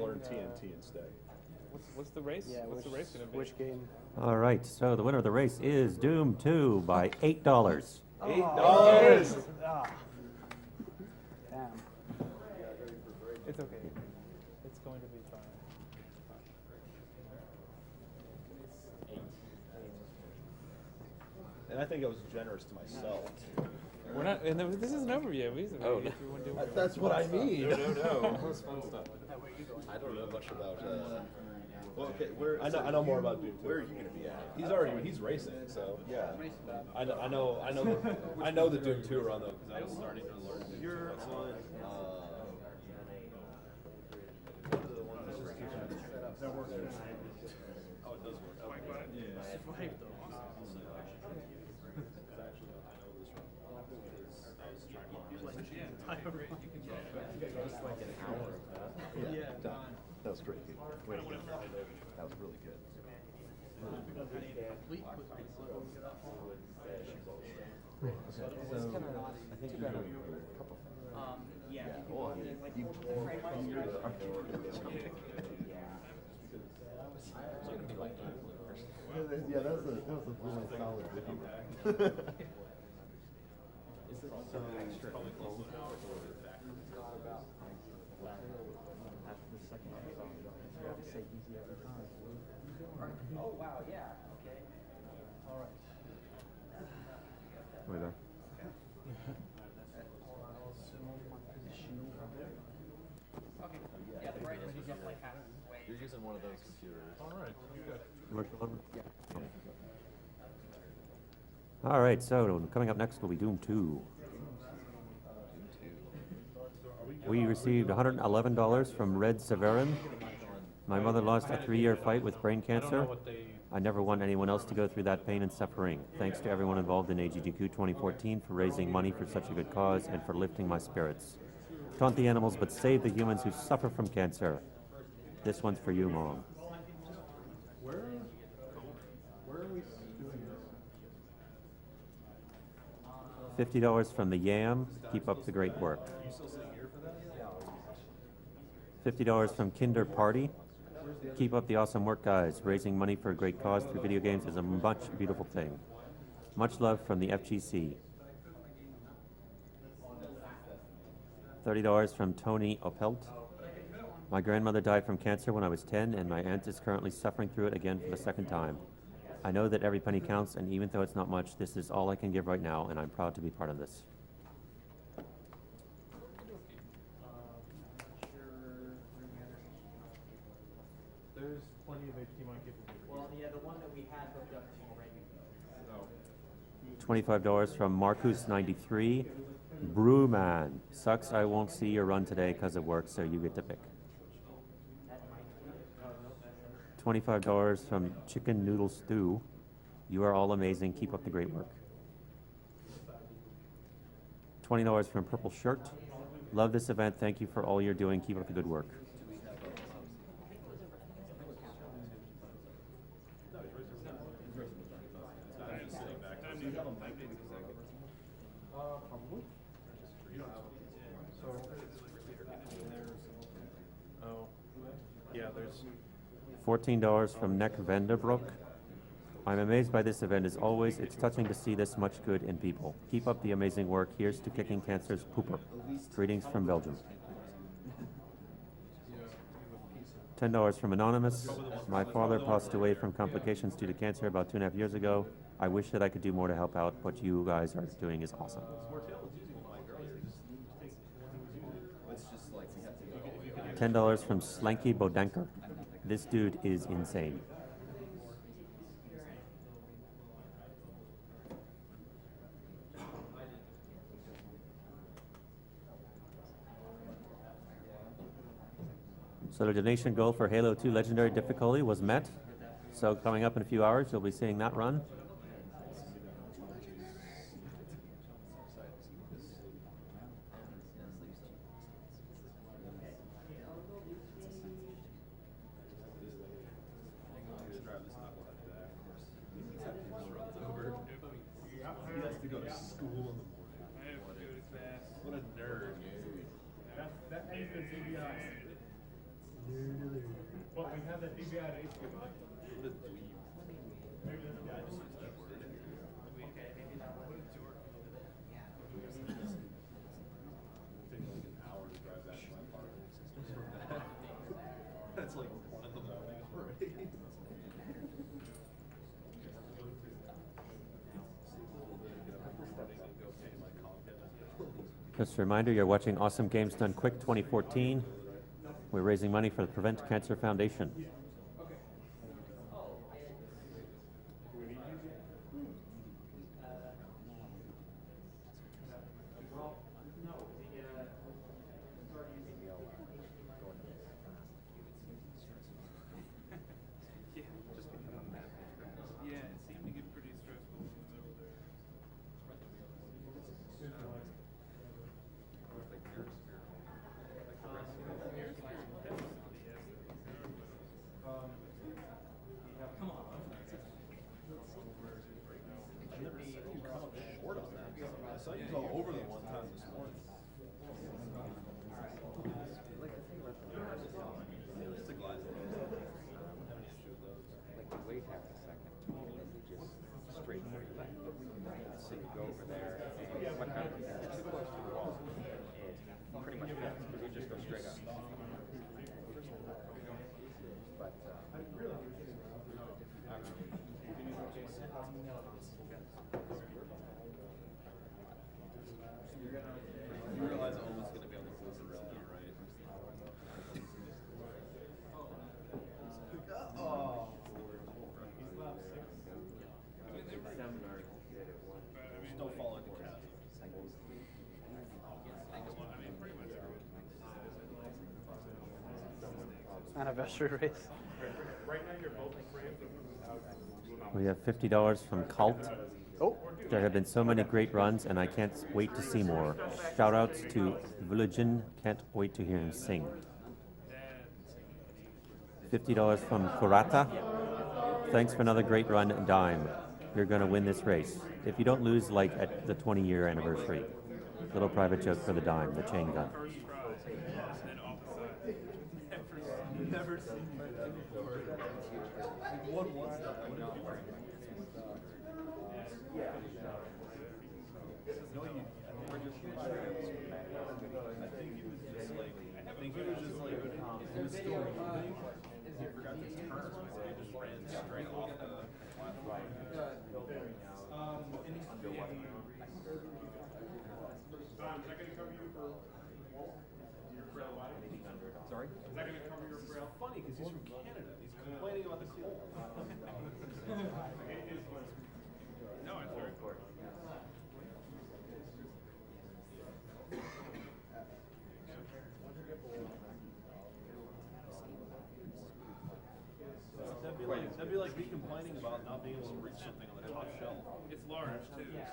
Learn TNT instead. What's the race? Yeah, what's the race going to be? Which game? All right, so the winner of the race is Doom 2 by $8. $8. Ah. Damn. It's okay. It's going to be fine. And I think I was generous to myself. We're not, and this isn't over yet. That's what I mean. No. Who's fun stuff? I don't know much about. Well, okay, I know more about Doom. Where are you going to be at? He's racing, so yeah. I know the Doom 2 run though because I was starting to learn. You're on. That works. Oh, it does work. Yeah. Just like an hour of that. Yeah. That was great. Wait, that was really good. Yeah, that was a really solid video. Is it so extra? Oh wow, yeah. Okay. All right. Wait there. Okay. Yeah, the brightness was up like halfway. You're using one of those computers. All right. Good. Yeah. All right, so coming up next will be Doom 2. We received $111 from Red Severin. My mother lost a 3-year fight with brain cancer. I never want anyone else to go through that pain and suffering. Thanks to everyone involved in AGDQ 2014 for raising money for such a good cause and for lifting my spirits. Taunt the animals, but save the humans who suffer from cancer. This one's for you, Mom. Where are we doing $50 from the Yam. Keep up the great work. Are you still sitting here for that? $50 from Kinder Party. Keep up the awesome work, guys. Raising money for a great cause through video games is a much beautiful thing. Much love from the FGC. $30 from Tony Opelt. My grandmother died from cancer when I was 10, and my aunt is currently suffering through it again for the second time. I know that every penny counts, and even though it's not much, this is all I can give right now, and I'm proud to be part of this. There's plenty of HDMI capable. Well, yeah, the one that we had hooked up to already. $25 from Marcus93. Brewman. Sucks I won't see your run today because of work, so you get to pick. $25 from Chicken Noodle Stew. You are all amazing. Keep up the great work. $20 from Purple Shirt. Love this event. Thank you for all you're doing. Keep up the good work. $14 from Neck Vanderbroek. I'm amazed by this event as always. It's touching to see this much good in people. Keep up the amazing work. Here's to Kicking Cancer's Pooper. Greetings from Belgium. $10 from Anonymous. My father passed away from complications due to cancer about 2.5 years ago. I wish that I could do more to help out. What you guys are doing is awesome. $10 from Slanky Bodenker. This dude is insane. So the donation goal for Halo 2 Legendary difficulty was met. So coming up in a few hours, you'll be seeing that run. Well, we have that IWAD ace. That's like 1 in the morning already. Just a reminder, you're watching Awesome Games Done Quick 2014. We're raising money for the Prevent Cancer Foundation. Anniversary race. Right now you're both framed. We have $50 from Cult. Oh. There have been so many great runs, and I can't wait to see more. Shout outs to Villagin, can't wait to hear him sing. $50 from Kurata. Thanks for another great run, Dime. You're going to win this race. If you don't lose, like at the 20-year anniversary. Little private joke for the Dime, the chain gun. Never seen that before. What was that? No, we're just I think he was just like, he was still moving. He forgot to turn, so he just ran straight off the platform. Is that going to cover you for your frail body? Sorry? Is that going to cover your frail? It's funny because he's from Canada. He's complaining about the cold. No, it's very important. That'd be like me complaining about not being able to reach something on the top shelf. It's large too, so it'd be nice.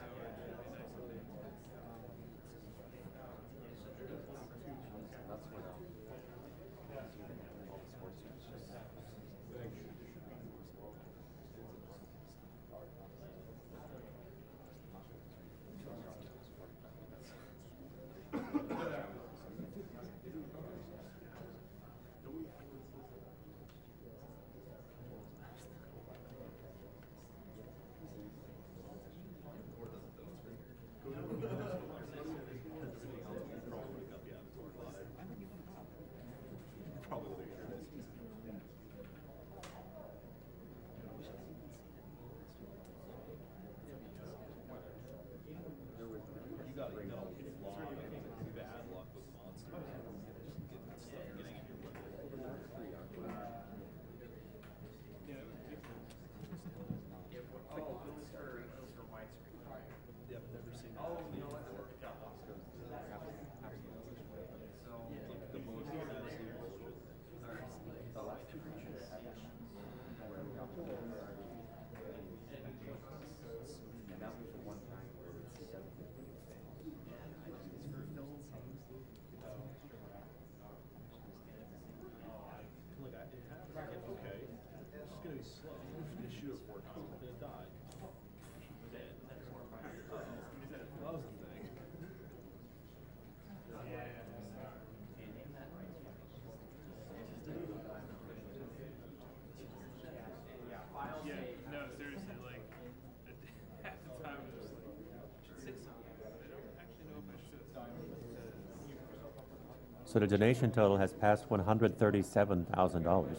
So the donation total has passed $137,000.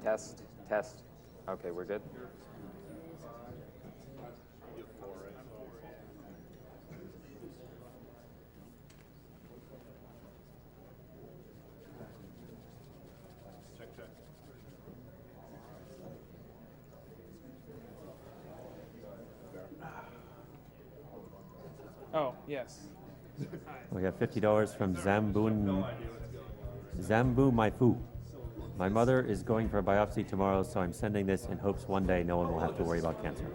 Test, test. Okay, we're good. Oh, yes. We have $50 from Zambu Maifu. My mother is going for a biopsy tomorrow, so I'm sending this in hopes one day no one will have to worry about cancer.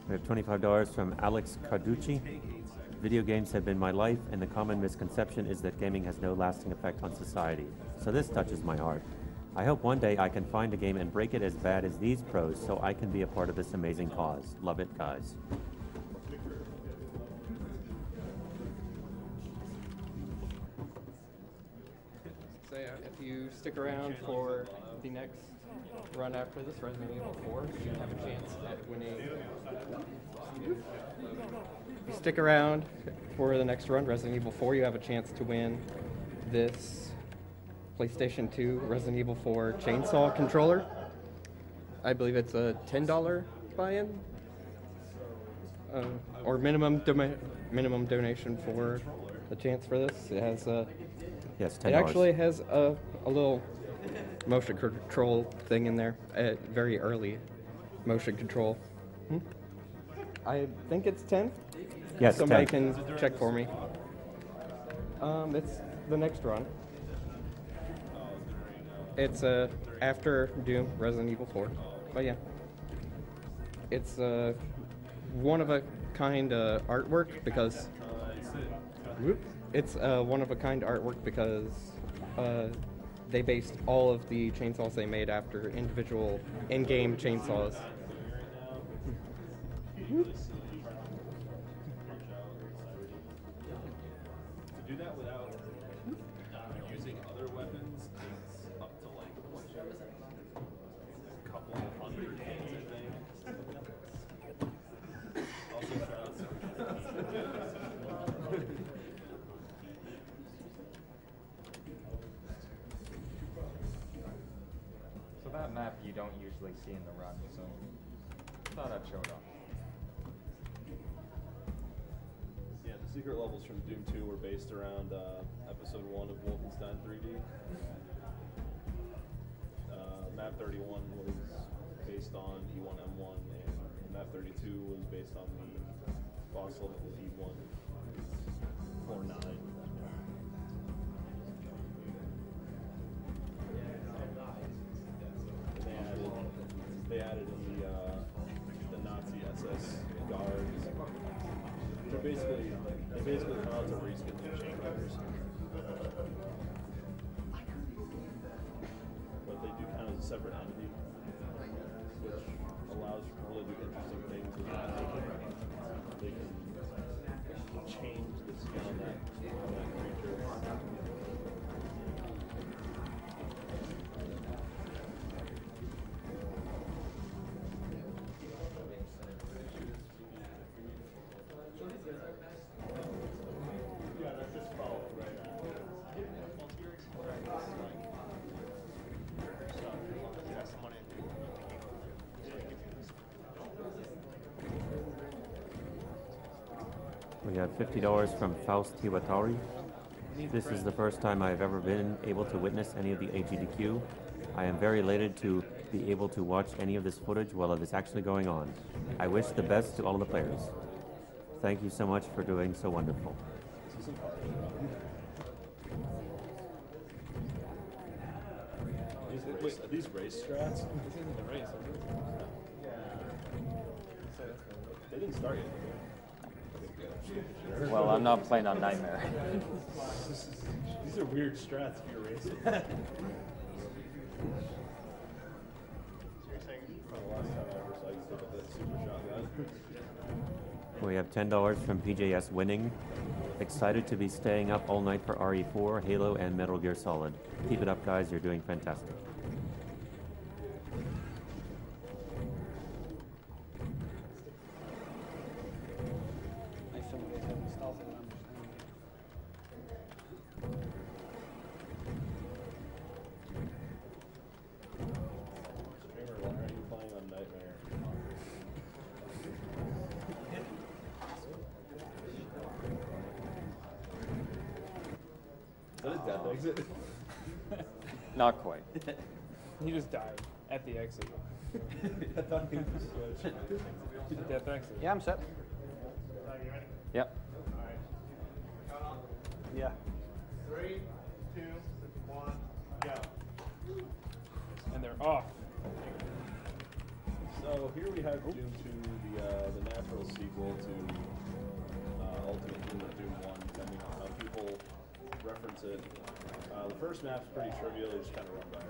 We have $25 from Alex Carducci. Video games have been my life, and the common misconception is that gaming has no lasting effect on society. So this touches my heart. I hope one day I can find a game and break it as bad as these pros so I can be a part of this amazing cause. Love it, guys. So yeah, if you stick around for the next run after this, Resident Evil 4, you have a chance at winning. If you stick around for the next run, Resident Evil 4, you have a chance to win this PlayStation 2 Resident Evil 4 chainsaw controller. I believe it's a $10 buy-in, or minimum donation for the chance for this. It has Yes, $10. It actually has a little motion control thing in there, very early motion control. I think it's 10. Yes, Somebody 10. can check for me. It's the next run. It's after Doom, Resident Evil 4. But yeah, it's one of a kind artwork because it's one of a kind artwork because they based all of the chainsaws they made after individual in-game chainsaws. To do that without using other weapons takes up to like a couple of hundred games, I think. Also, shout out to So that map you don't usually see in the run, so I thought I'd show it off. Yeah, the secret levels from Doom 2 were based around episode 1 of Wolfenstein 3D. Map 31 was based on E1M1, and Map 32 was based on the boss level E149. They added in the Nazi SS guards. They basically come out to reskin the chain riders. But they do kind of as a separate entity, which allows people to do interesting things with that. They can change the skin on that creature. We have $50 from Faust Tiwatari. This is the first time I have ever been able to witness any of the AGDQ. I am very elated to be able to watch any of this footage while it is actually going on. I wish the best to all of the players. Thank you so much for doing so wonderful. Are these race strats? This isn't a race, is it? They didn't start yet. Well, I'm not playing on Nightmare. These are weird strats if you're racing. We have $10 from PJS winning. Excited to be staying up all night for RE4, Halo, and Metal Gear Solid. Keep it up, guys. You're doing fantastic. Exit? Not quite. He just died at the exit. I thought he was switched. Death exit. Yeah, I'm set. Yep. Yeah. 3, 2, 1, go. And they're off. So here we have Doom 2, the natural sequel to Ultimate Doom or Doom 1, depending on how people reference it. The first map's pretty trivial, you just kind of run by it.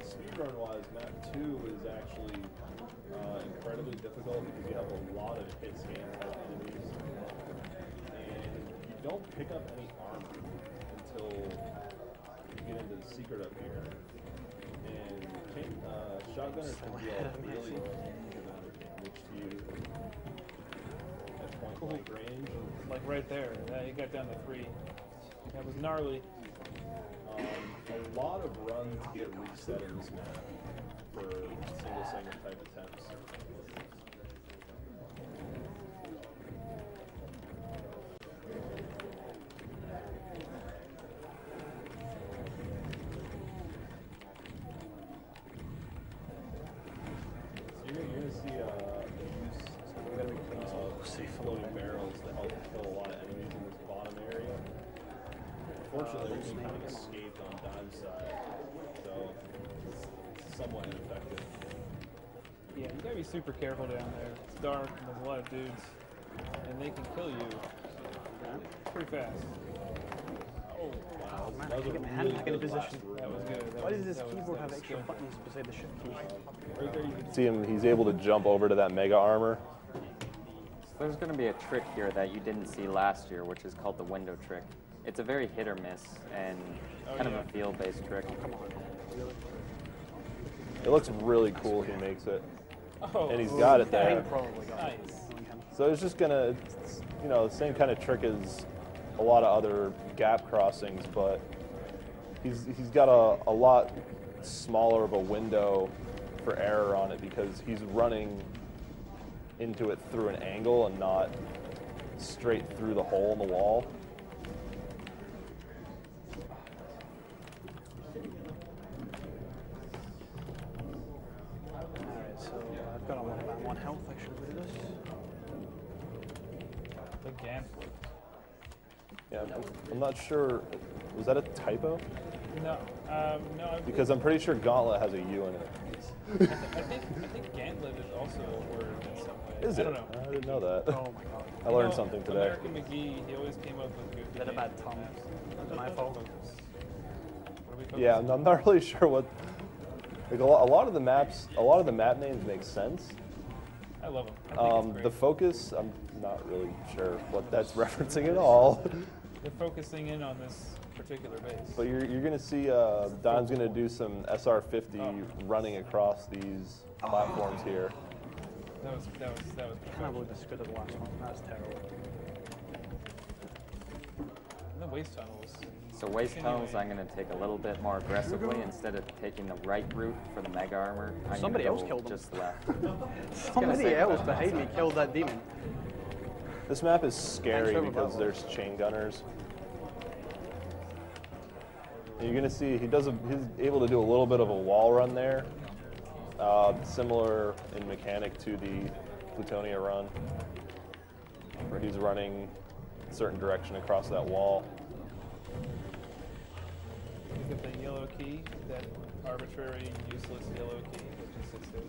Speedrun wise, map 2 is actually incredibly difficult because you have a lot of hit scan type enemies. And you don't pick up any armor until you get into the secret up here. And shotgunners can deal really huge amount of damage to you at point blank range. Like right there. He got down to 3. That was gnarly. A lot of runs get reset in this map for single segment type attempts. So you're going to see use floating barrels to help kill a lot of enemies in this bottom area. Unfortunately, we kind of escaped on Dime's side, so it's somewhat ineffective. Yeah, you gotta be super careful down there. It's dark and there's a lot of dudes, and they can kill you pretty fast. Oh, wow. Man, That I was can a get my hand really back in good last position. room. That was good. Why does this That was- keyboard that have was extra skill. buttons beside the shift key? Right there you can see him, he's able to jump over to that mega armor. So there's going to be a trick here that you didn't see last year, which is called the window trick. It's a very hit or miss and kind of a field-based trick. Come on. Really? It looks really cool, he makes it. Oh, And he's got it Yeah, he there. probably got it. nice. So it's just gonna, you know, the same kind of trick as a lot of other gap crossings, but he's got a lot smaller of a window for error on it because he's running into it through an angle and not straight through the hole in the wall. Alright, so I've got on one health. I should do this. The gantlet. Yeah, I'm not sure. Was that a typo? No, no. Because I'm pretty sure Gauntlet has a U in it. I think gantlet is also a word in some way. Is I it? don't know. I didn't know that. Oh my god. I learned something today. American McGee, he always came up with good. Is that a bad tongue? Is my fault? What are we focusing Yeah, on? I'm not really sure what. Like a lot of the maps, a lot of the map names make sense. I love him. I think it's The great. focus, I'm not really sure what that's referencing at all. They're focusing in on this particular base. But you're gonna see Don's gonna do some SR50 running across these platforms here. That was. I can't believe this is good as the last one. That's terrible. And the waste tunnels. So waste tunnels, I'm going to take a little bit more aggressively. Instead of taking the right route for the mega armor, I'm Somebody gonna else go killed him. just left. Somebody say else that. behind me killed that demon. This map is scary Thanks for because that. there's chain gunners. You're gonna see he's able to do a little bit of a wall run there, similar in mechanic to the Plutonia run, where he's running a certain direction across that wall. Pick up the yellow key, that arbitrary, useless yellow key that just sits there.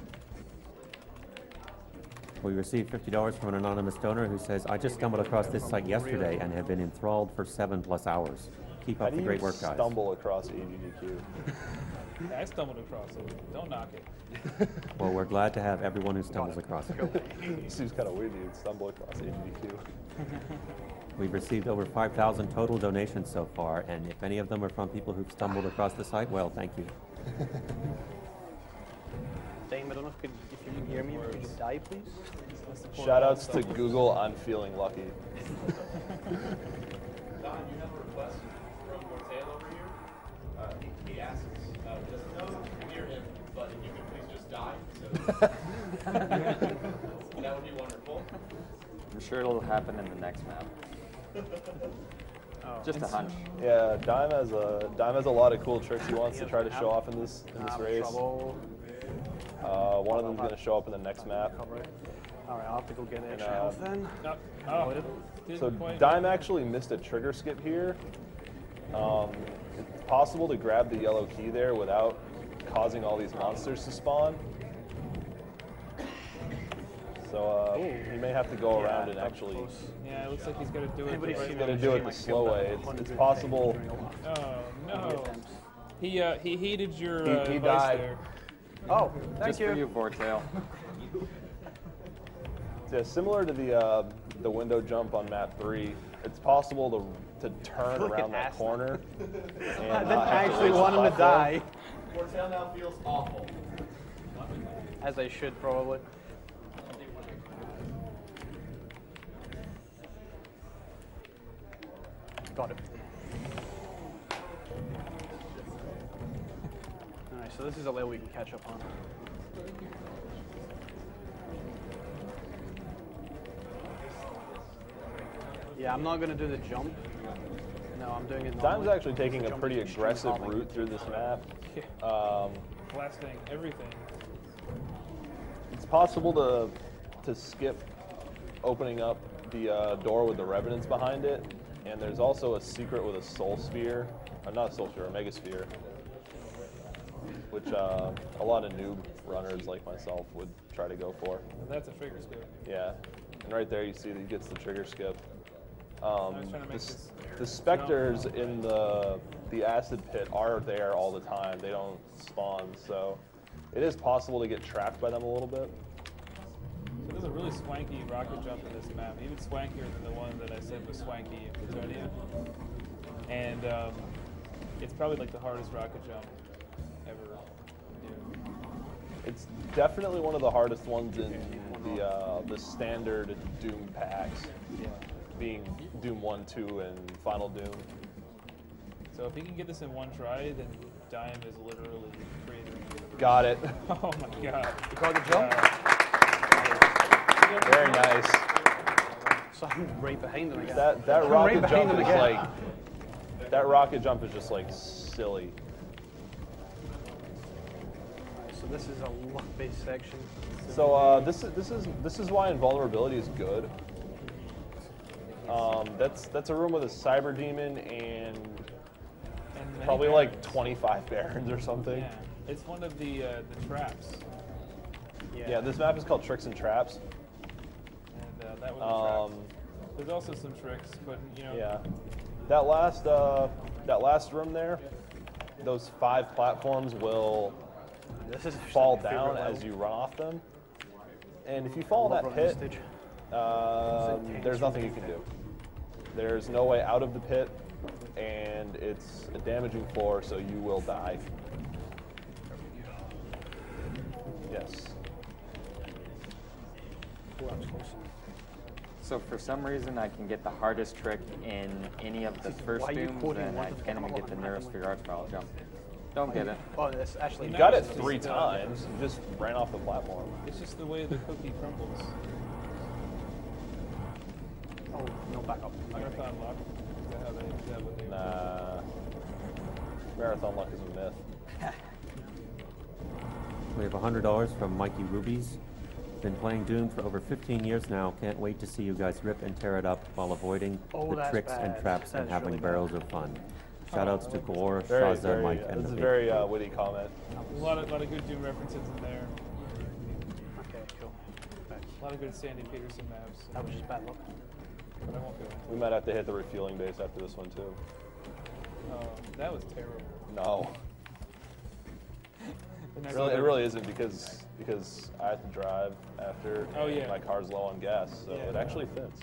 We received $50 from an anonymous donor who says, I just stumbled across this site yesterday and have been enthralled for 7+ hours. Keep up the great work, guys. Stumble across AGDQ? I stumbled across it. Don't knock it. Well, we're glad to have everyone who stumbles across it. It seems kind of weird you'd stumble across AGDQ. We've received over 5,000 total donations so far, and if any of them are from people who've stumbled across the site, well, thank you. Dame, I don't know if you can hear me, but could you die, please? Shoutouts to Google, I'm feeling lucky. Don, you have a request from Vortale over here. He asks, just no near him, but if you could please just die. So that would be wonderful. I'm sure it'll happen in the next map. Just a hunch. Yeah, Dime has a lot of cool tricks he wants to try to show off in this race. One of them's going to show up in the next map. Alright, I'll have to go get extra health then. So Dime actually missed a trigger skip here. It's possible to grab the yellow key there without causing all these monsters to spawn. So he may have to go around and actually. Yeah, it looks like he's got to do it. He's going to do it the slow way. It's possible. Oh no! He heeded your he advice died. there. Oh, thank Just for you, Vortale. Yeah, similar to the window jump on map 3, it's possible to turn around that corner. And I didn't actually want him to die. Vortale now feels awful. As I should, probably. Got it. Alright, so this is a layer we can catch up on. Yeah, I'm not going to do the jump. No, I'm doing it normally. Dime's actually taking a pretty aggressive route through this map. Blasting everything. It's possible to skip opening up the door with the revenants behind it, and there's also a secret with a soul sphere, not a soul sphere, a mega sphere, which a lot of noob runners like myself would try to go for. That's a trigger skip. Yeah, and right there you see that he gets the trigger skip. The specters in the acid pit are there all the time. They don't spawn, so it is possible to get trapped by them a little bit. So there's a really swanky rocket jump in this map, even swankier than the one that I said was swanky in Plutonia. And it's probably like the hardest rocket jump ever to do. It's definitely one of the hardest ones in the standard Doom packs. Yeah. Being Doom 1, 2, and Final Doom. So if he can get this in one try, then Dime is literally cratering. Got it. Oh my god. You caught the jump? Very nice. So I'm right behind him again. That rocket jump is like that rocket jump is just like silly. So this is a luck-based section. So this is why invulnerability is good. That's a room with a cyber demon and probably barons. like 25 barons or something. Yeah, it's one of the traps. Yeah, this map is called Tricks and Traps. And that was the trap. There's also some tricks, but you know. Yeah, that last room there, those 5 platforms will fall down as you run off them. And if you fall in that pit, there's nothing you can do. There's no way out of the pit, and it's a damaging floor, so you will die. Yes. So for some reason, I can get the hardest trick in any of the first dooms, and I can't even get the Neurosphere Archvile jump. Don't get it. Oh, it's actually. You got it 3 times. You just ran off the platform. It's just the way the cookie crumbles. Oh, no, back up. Marathon lock. Is that what they Nah. Marathon luck is a myth. We have $100 from Mikey Rubies. Been playing Doom for over 15 years now. Can't wait to see you guys rip and tear it up while avoiding the that's tricks and bad. traps That and is having really barrels bad. of fun. Shoutouts to Gore, Very, Shaza, very, Mike, and this the is a big. very witty comment. A lot of good Doom references in there. Okay, cool. Thanks. A lot of good Sandy Peterson maps. That was just bad luck. But I won't go into We might have to hit the refueling base after this one too. it. Oh, that was terrible. No. It really isn't because I have to drive after. Oh, and yeah. My car's low on gas, so Yeah. it actually fits.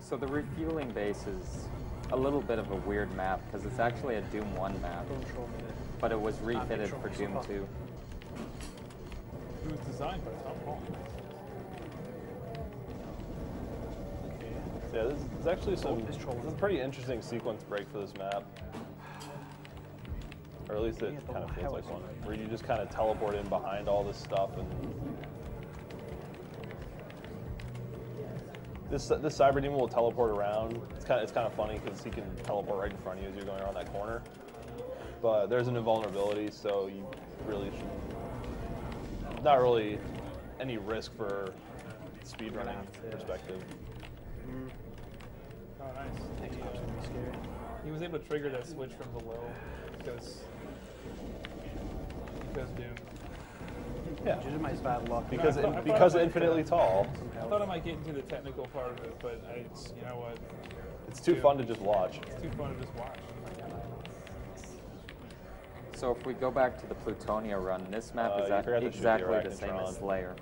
So the refueling base is a little bit of a weird map because it's actually a Doom 1 map, Don't show me that. but it was refitted for Doom 2. It was designed by Tom Hall. Yeah, there's actually some this troll. pretty interesting sequence break for this map. Or at least it kind of feels like one, where you just kind of teleport in behind all this stuff, and this Cyber Demon will teleport around. It's kind of funny because he can teleport right in front of you as you're going around that corner. But there's an invulnerability, so you really should not really any risk for speedrunning perspective. Oh, nice. Next map's gonna be scary. He was able to trigger that switch from below because Doom. Yeah, Due to my bad luck. because I thought because I might- infinitely tall. I thought I might get into the technical part of it, but you know what? It's too fun to just watch. It's too fun to just watch. So if we go back to the Plutonia run, this map is you forgot to shoot the exactly the same Arachnotron. as Slayer.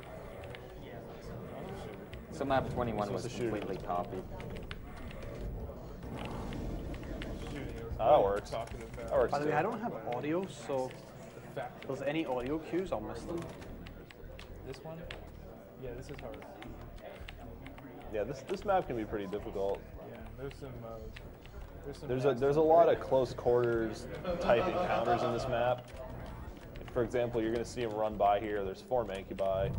So map 21 was Supposed to shoot it. completely copied. That works. Talking about That works By the way, too. I don't have audio, so the fact if there's any audio cues, I'll miss them. this one, yeah, this is hard. Yeah, this map can be pretty difficult. Yeah, there's some. There's a lot of close quarters type encounters in this map. For example, you're going to see him run by here. There's 4 Mancubi.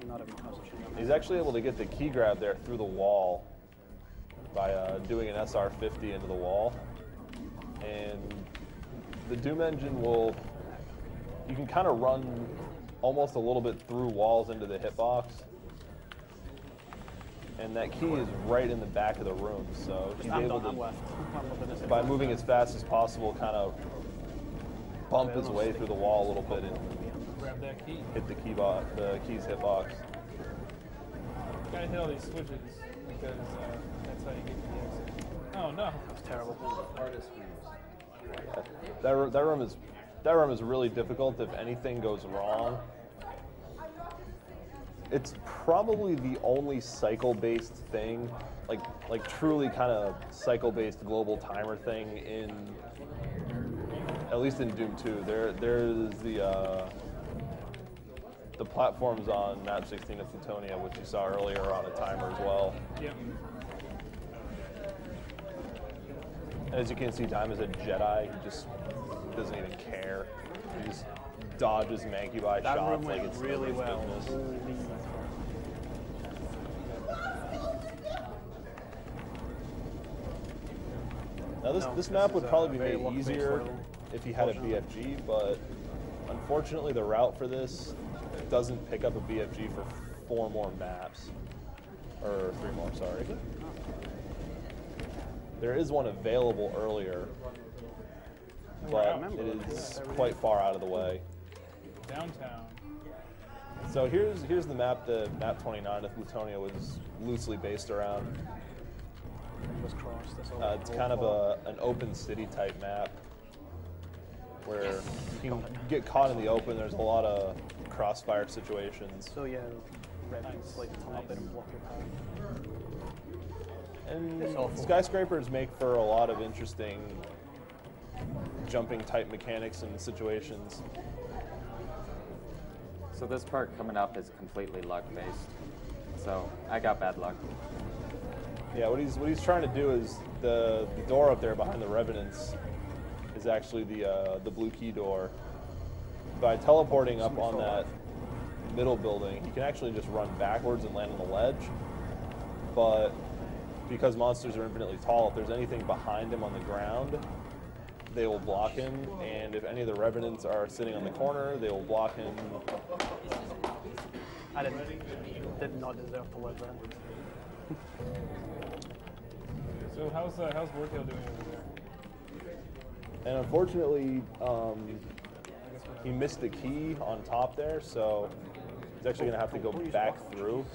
Not even concentrating on He's actually able to get the key grab there through the wall by doing an SR50 into the wall. And the Doom engine will, you can kind of run almost a little bit through walls into the hitbox. And that key is right in the back of the room, so just be I'm able done, I'm to, left. I'm looking at this. by moving as fast as possible, kind of bump his way through the wall a little bit and Grab that key. hit the key's hitbox. Gotta hit all these switches because that's how you get to the exit. Oh no! That's terrible. That room is really difficult if anything goes wrong. It's probably the only cycle-based thing, like truly kind of cycle-based global timer thing in, at least in Doom 2. There's the platforms on map 16 of Plutonia, which you saw earlier, are on a timer as well. Yep. And as you can see, Dime is a Jedi. He just doesn't even care. He just dodges Mancubi That room shots like went it's really nobody's well. business. Now this map would probably be made easier if you had a BFG, but unfortunately the route for this doesn't pick up a BFG for 4 more maps. Or 3 more, sorry. There is one available earlier, but it is quite far out of the way. Downtown. So here's the map that map 29 of Plutonia was loosely based around. Fingers crossed. That's all. It's kind of an open city type map where you can get caught in the open. There's a lot of crossfire situations. So yeah, red lights like come up and block your path. And It's awful. skyscrapers make for a lot of interesting jumping type mechanics and situations. So this part coming up is completely luck based. So I got bad luck. Yeah, what he's trying to do is the door up there behind the Revenants is actually the blue key door. By teleporting up on that middle building, he can actually just run backwards and land on the ledge. But because monsters are infinitely tall, if there's anything behind him on the ground, they will block him, and if any of the Revenants are sitting on the corner, they will block him. I did not deserve to live then. So how's Vortale doing over there? And unfortunately, he missed the key on top there, so he's actually going to have to go back through.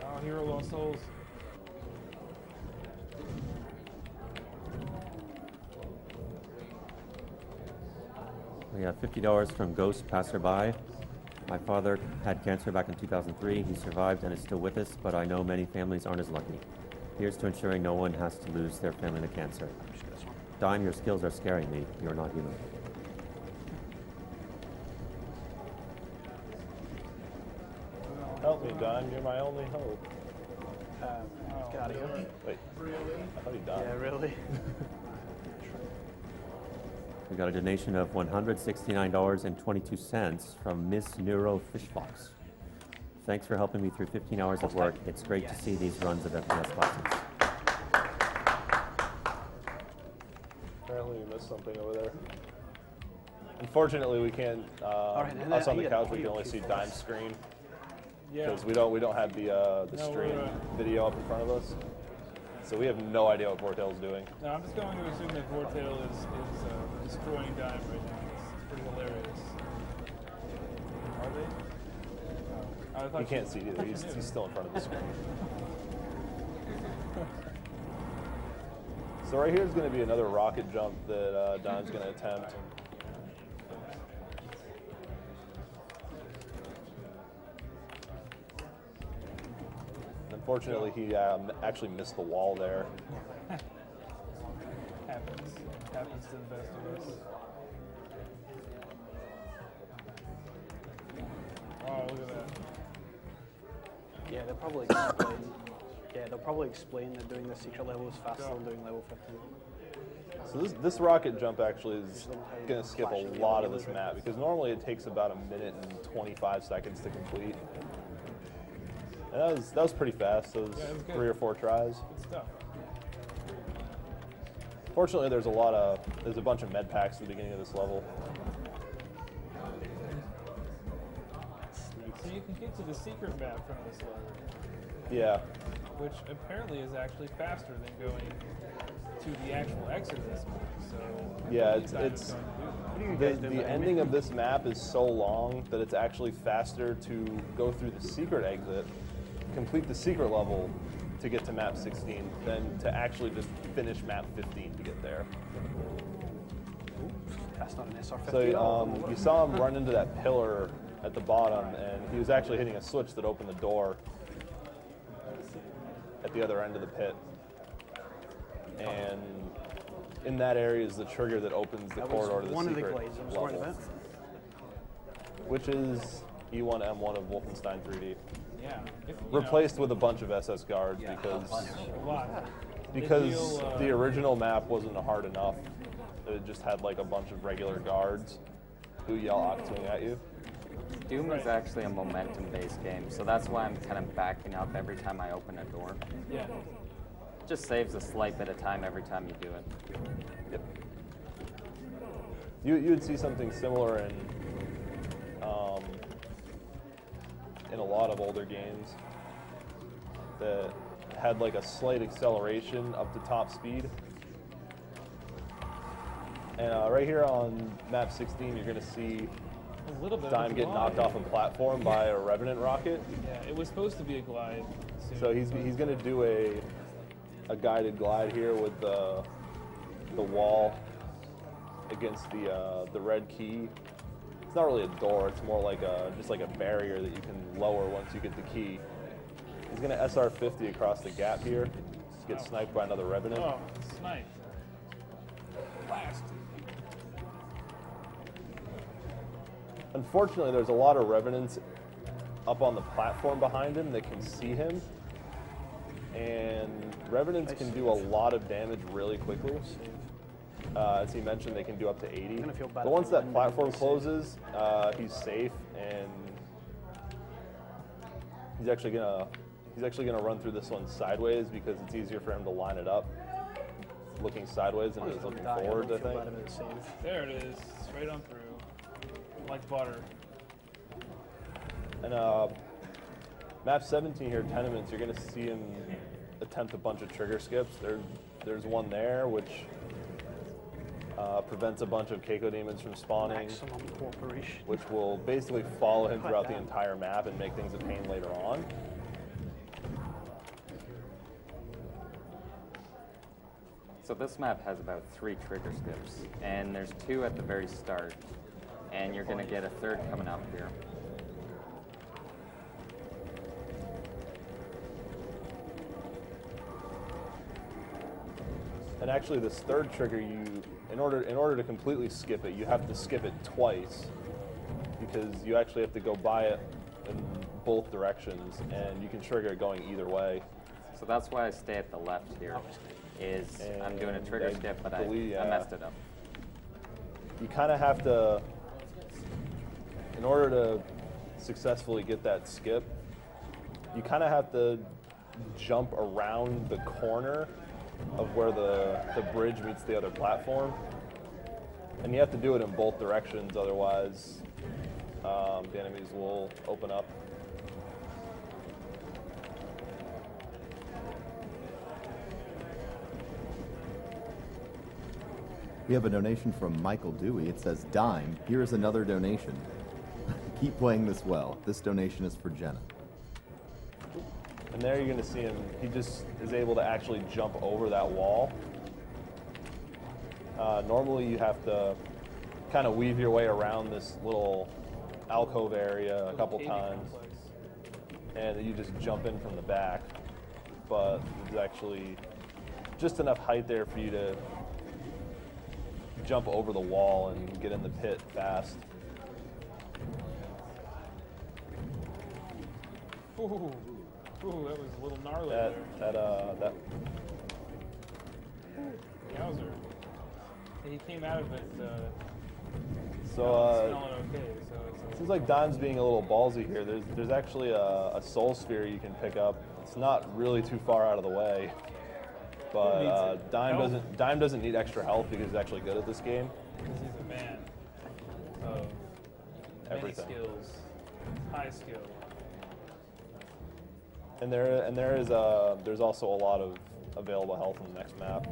Oh, Hero Lost Souls. We have $50 from Ghost Passerby. My father had cancer back in 2003. He survived and is still with us, but I know many families aren't as lucky. Here's to ensuring no one has to lose their family to cancer. Dime, your skills are scaring me. You're not human. Help me, Dime. You're my only hope. Get out of here. Wait, I thought he died. Yeah, really? We got a donation of $169.22 from Miss Neuro Fishfox. Thanks for helping me through 15 hours of work. It's great to see these runs of FPS classics. Apparently we missed something over there. Unfortunately, we can't. Us on the couch, we can only see Dime's screen because we don't have the stream video up in front of us, so we have no idea what Vortale's doing. No, I'm just going to assume that Vortale is destroying Dime right now. It's pretty hilarious. Are they? Oh, I thought You can't see either. He's still in front of the screen. So right here is going to be another rocket jump that Dime's going to attempt. Unfortunately, he actually missed the wall there. Happens to the best of us. Oh, look at that. Yeah, they'll probably explain. They'll probably explain that doing the secret level is faster than doing level 15. So this rocket jump actually is going to skip a lot of this map because normally it takes about 1 minute and 25 seconds to complete. And that was pretty fast. Those 3 or 4 tries. Good stuff. Fortunately, there's a bunch of med packs at the beginning of this level. So you can get to the secret map from this level. Yeah. Which apparently is actually faster than going to the actual exit of this map. So yeah, the ending of this map is so long that it's actually faster to go through the secret exit, complete the secret level to get to map 16 than to actually just finish map 15 to get there. That's not an SR50. So you saw him run into that pillar at the bottom, and he was actually hitting a switch that opened the door at the other end of the pit. And in that area is the trigger that opens the corridor to the secret level, which is E1M1 of Wolfenstein 3D. Yeah. Replaced with a bunch of SS guards because the original map wasn't hard enough. It just had like a bunch of regular guards who yell Octung at you. Doom is actually a momentum-based game, so that's why I'm kind of backing up every time I open a door. Yeah. Just saves a slight bit of time every time you do it. Yep. You would see something similar in a lot of older games that had like a slight acceleration up to top speed. And right here on map 16, you're going to see a little bit Dime get knocked off a platform by a Revenant rocket. Yeah, it was supposed to be a glide. So he's going to do a guided glide here with the wall against the red key. It's not really a door, it's more like just like a barrier that you can lower once you get the key. He's going to SR50 across the gap here. Get sniped by another Revenant. Oh, sniped. Blast. Unfortunately, there's a lot of Revenants up on the platform behind him that can see him. And Revenants can do a lot of damage really quickly. As he mentioned, they can do up to 80. But once that platform closes, he's safe, and he's actually gonna run through this one sideways because it's easier for him to line it up. looking sideways and just looking forward, I think. There it is, straight on through, like butter. And map 17 here, Tenements, you're going to see him attempt a bunch of trigger skips. There's one there, which prevents a bunch of Keiko demons from spawning, which will basically follow him throughout the entire map and make things a pain later on. So this map has about 3 trigger skips, and there's 2 at the very start, and you're going to get a 3rd coming up here. And actually, this 3rd trigger, in order to completely skip it, you have to skip it twice, because you actually have to go by it in both directions, and you can trigger it going either way. So that's why I stay at the left here. I'm doing a trigger skip, but I messed it up. You kind of have to, in order to successfully get that skip, you kind of have to jump around the corner of where the bridge meets the other platform. And you have to do it in both directions, otherwise the enemies will open up. We have a donation from Michael Dewey. It says, "Dime, here is another donation. Keep playing this well. This donation is for Jenna." And there you're going to see him, he just is able to actually jump over that wall. Normally you have to kind of weave your way around this little alcove area a couple times, and you just jump in from the back. But there's actually just enough height there for you to jump over the wall and get in the pit fast. Ooh, that was a little gnarly that, there. That Yowzer. He came out of it so smelling okay. So seems like Dime's being a little ballsy here. There's actually a soul sphere you can pick up. It's not really too far out of the way, but Dime doesn't need extra health because he's actually good at this game. Because he's a man of everything. Many skills, high skill. And there's also a lot of available health in the next map.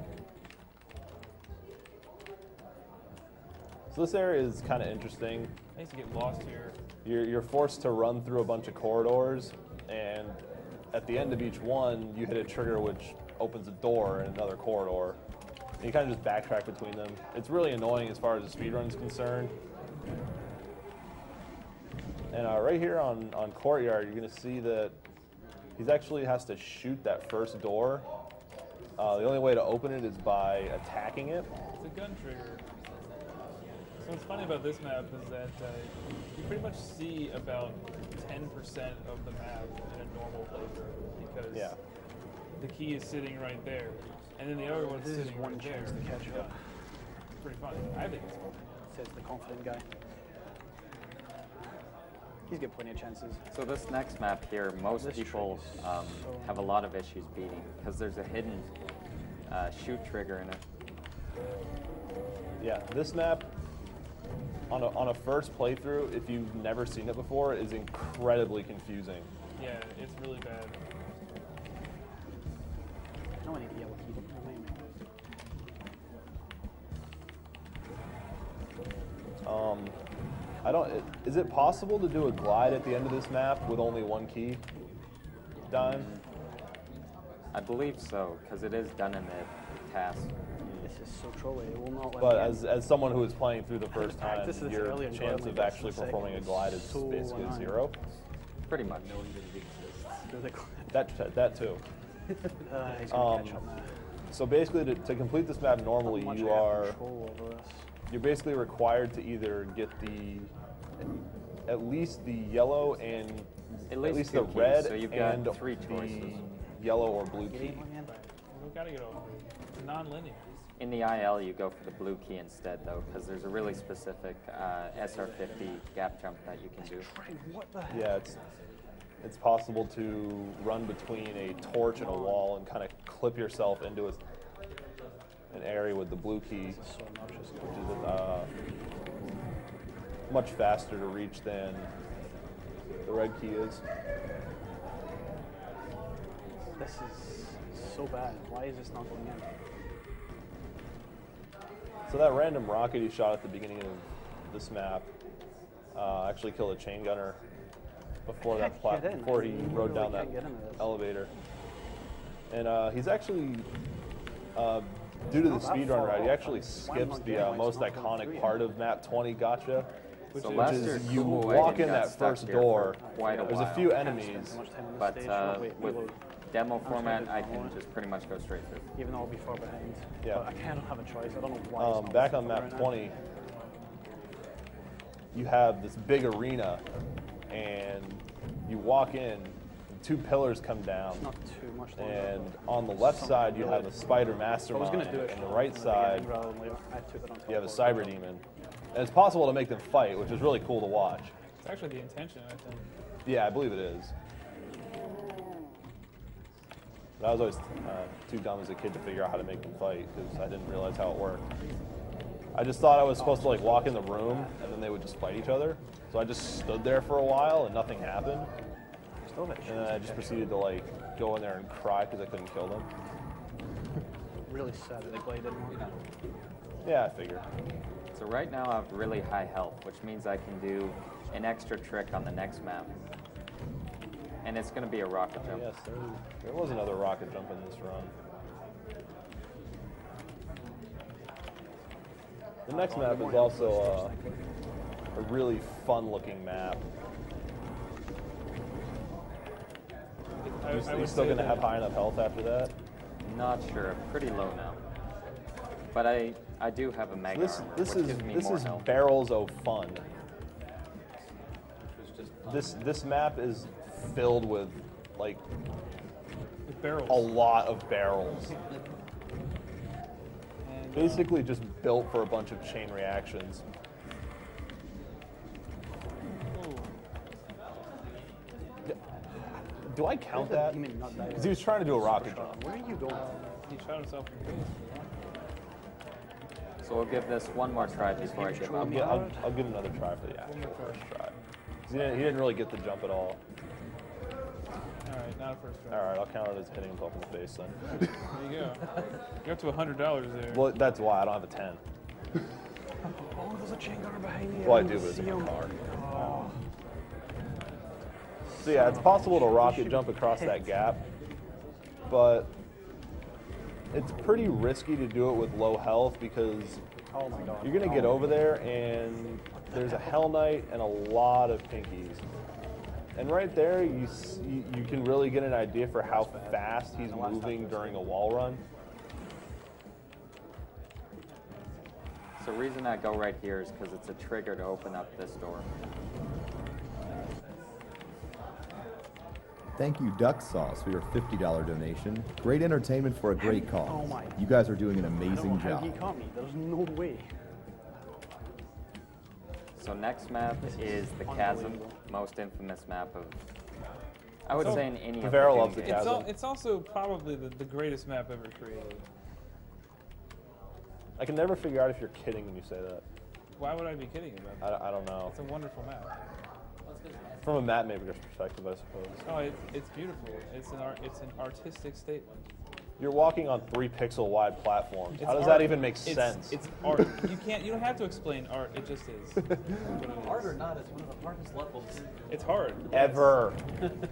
So this area is kind of interesting. I used to get lost here. You're forced to run through a bunch of corridors, and at the end of each one, you hit a trigger which opens a door in another corridor. And you kind of just backtrack between them. It's really annoying as far as the speedrun is concerned. And right here on Courtyard, you're going to see that he actually has to shoot that first door. The only way to open it is by attacking it. It's a gun trigger. So what's funny about this map is that you pretty much see about 10% of the map in a normal playthrough because the key is sitting right there, and then the other one's sitting right there. To catch up. It's pretty funny. I think it's funny. Says the confident guy. He's got plenty of chances. So this next map here, most people have a lot of issues beating because there's a hidden shoot trigger in it. Yeah, this map, on a first playthrough, if you've never seen it before, is incredibly confusing. Yeah, it's really bad. No one need the yellow key. Is it possible to do a glide at the end of this map with only one key, Dime? I believe so, because it is done in the task. This is so trolly. It will not let But me as someone who is playing through the first time, your early and chance early of actually versus the performing a second glide is so basically annoying. 0. Pretty much. That too. He's gonna catch up now. So basically, to complete this map normally, you're basically required to either get at least the yellow and at least the red so you've and got 3 the choices. yellow or blue key. We gotta get over it. It's non-linear. In the IL, you go for the blue key instead, though, because there's a really specific SR50 gap jump that you can do. What the heck? Yeah, it's possible to run between a torch and a wall and kind of clip yourself into it. an area with the blue key, This is so obnoxious. which is much faster to reach than the red key is. This is so bad. Why is this not going in? So that random rocket he shot at the beginning of this map actually killed a chain gunner before that before he rode down that elevator. And he's actually, due to the speedrun ride, he actually skips the most iconic part of map 20 gotcha, which is you walk in that first door. There's a few enemies, but with demo format, I can just pretty much go straight through. Even though I'll be far behind. Yeah. But I kind of have a choice. I don't know why. It's not back on working map right 20, you have this big arena, and you walk in, two pillars come down, It's not too much longer, and but on the left something side you really- have a spider I was mastermind, going to do it and the right side rather than later. I took it on you have a teleport. cyber demon. And it's possible to make them fight, which is really cool to watch. It's actually the intention, I think. Yeah, I believe it is. But I was always too dumb as a kid to figure out how to make them fight because I didn't realize how it worked. I just thought I was supposed to like walk in the room and then they would just fight each other. So I just stood there for a while and nothing happened. And then I just proceeded to like go in there and cry because I couldn't kill them. Really sad that the glade didn't work. Yeah, I figured. So right now I have really high health, which means I can do an extra trick on the next map. And it's going to be a rocket jump. Yes, there was another rocket jump in this run. The next map is also a really fun-looking map. Are you still going to have high enough health after that? Not sure. Pretty low now. But I do have a mega armor, This which gives me is more health. barrels of fun. This map is filled with like barrels. a lot of barrels. And, Basically just built for a bunch of chain reactions. Do I count that? Because he was trying to do a rocket jump. Where are you going? He shot himself in the face. So we'll give this one more try before I give up. I'll give him another try for the actual first try. 'Cause he didn't really get the jump at all. Alright, not a first try. Alright, I'll count it as hitting himself in the face then. There you go. You're up to $100 there. Well, that's why I don't have a 10. Oh, there's a chain gunner behind me. Well, I do, but it's in my car. So yeah, it's possible to rocket jump across that gap, but it's pretty risky to do it with low health because Oh my god. you're gonna get over there and there's a Hell Knight and a lot of pinkies. And right there, you can really get an idea for how fast he's moving during a wall run. So the reason I go right here is because it's a trigger to open up this door. Thank you, Duck Sauce, for your $50 donation. Great entertainment for a great cause. Oh my. You guys are doing an I don't know amazing how he job. caught me. There's no way. So next map is the Chasm, most infamous map of, I would So- say in any of Pavera the loves Doom the games. Chasm. It's also probably the greatest map ever created. I can never figure out if you're kidding when you say that. Why would I be kidding about that? I don't know. It's a wonderful map. From a map maker's perspective, I suppose. Oh, it's beautiful. It's an artistic statement. You're walking on 3 pixel wide platforms. How It's does art. that even make It's- sense? It's art. You don't have to explain art. It just is. Art or not, it's one of the hardest levels. It's hard. Ever.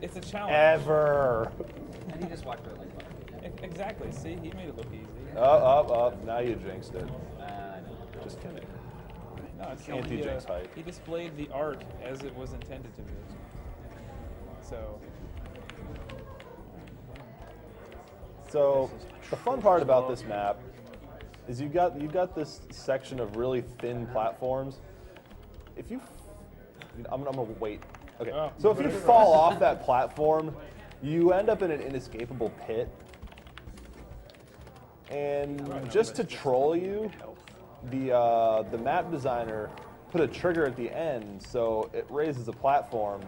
It's a challenge. Ever. And he just walked through it like butter. Exactly. See, he made it look easy. Up. Now you jinxed it. Just kidding. No, it's Anti-jinx hype. He displayed the art as it was intended to be. So the fun part about this map is you've got this section of really thin platforms. If you, I'm gonna wait. Okay. Oh, So if you fall off that platform, you end up in an inescapable pit. And just to troll you, the map designer put a trigger at the end, so it raises a platform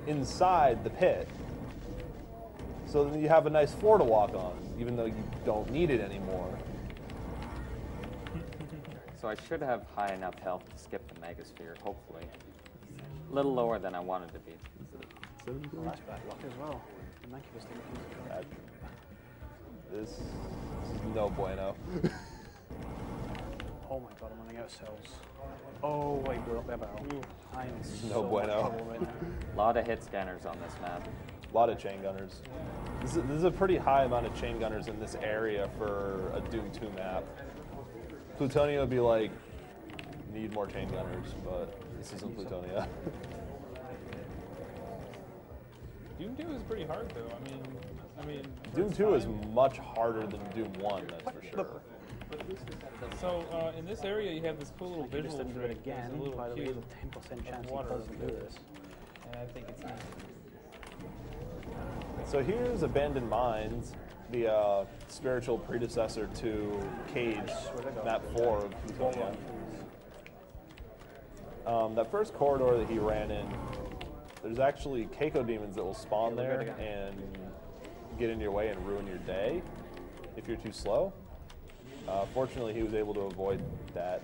inside the pit. So then you have a nice floor to walk on, even though you don't need it anymore. So I should have high enough health to skip the Megasphere, hopefully. A little lower than I wanted to be. Well, that's bad luck as well. The Mancubus didn't This is no bueno. Oh my god, I'm running out of cells. Oh, wait, blew up their barrel. I'm No so bueno. much trouble right now. A lot of hit scanners on this map. A lot of chain gunners. This is a pretty high amount of chain gunners in this area for a Doom 2 map. Plutonia would be like, need more chain gunners, but this isn't Plutonia. Doom 2 is pretty hard though. I mean. Doom 2 is much harder than Doom 1, that's for sure. So in this area, you have this cool little You visual just didn't do it trick. There's again. a little By the way, cube there's a 10% chance of he water doesn't do this. and I think it's neat. So here's Abandoned Mines, the spiritual predecessor to Cage, map 4 of Plutonia. That first corridor that he ran in, there's actually Keiko demons that will spawn there and get in your way and ruin your day if you're too slow. Fortunately, he was able to avoid that.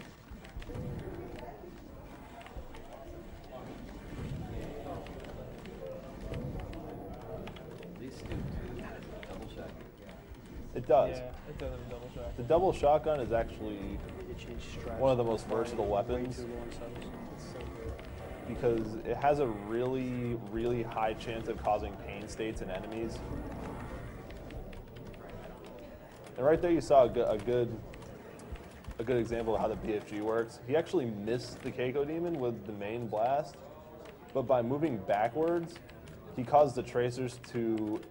It does. Yeah, it does have a double shot. The double shotgun is actually It changed strats. one of the most versatile weapons Way too low on cells. It's so good. because it has a really, really high chance of causing pain states in enemies. And right there you saw a good example of how the BFG works. He actually missed the Keiko demon with the main blast, but by moving backwards, he caused the tracers to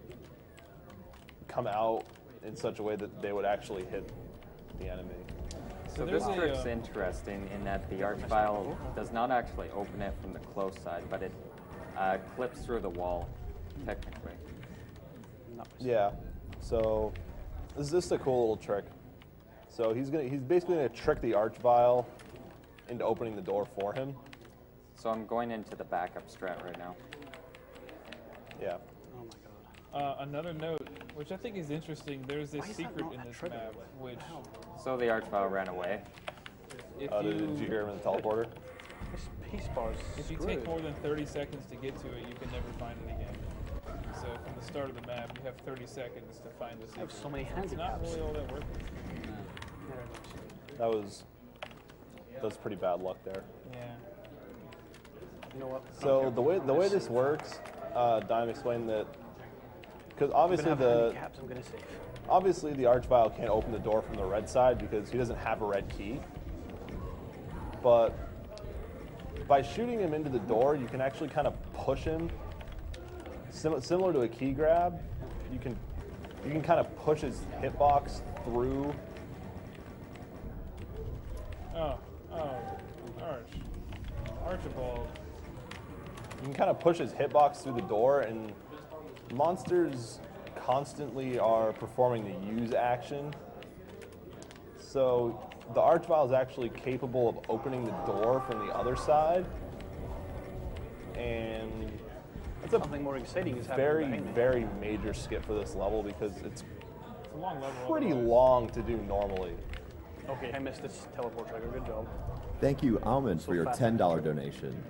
come out in such a way that they would actually hit the enemy. So this trick's interesting in that the arch file does not actually open it from the close side, but it clips through the wall, technically. Yeah, so this is just a cool little trick. So he's basically gonna trick the archvile into opening the door for him. So I'm going into the backup strat right now. Yeah. Oh my god. Another note, which I think is interesting, there's this secret in this map, which So the archvile ran away. if Did you hear him in the teleporter? This piece bar's if you take more than 30 seconds to get to it, you can never find it again. So from the start of the map, you have 30 seconds to find the I secret. have so many It's not handicaps. really all that worth it. That's pretty bad luck there. Yeah. You know what? So the way this works, Dime explained that because obviously I'm gonna save. obviously the archvile can't open the door from the red side because he doesn't have a red key. But by shooting him into the door, you can actually kind of push him. Similar to a key grab, you can kind of push his hitbox through. Archibald. You can kind of push his hitbox through the door, and monsters constantly are performing the use action. So the archvile is actually capable of opening the door from the other side, and that's Something more exciting is happening behind me. very major skip for this level because it's It's a long level. pretty otherwise. long to do normally. Okay, I missed this teleport trigger. Good job. Thank you, Almond, for your $10 donation.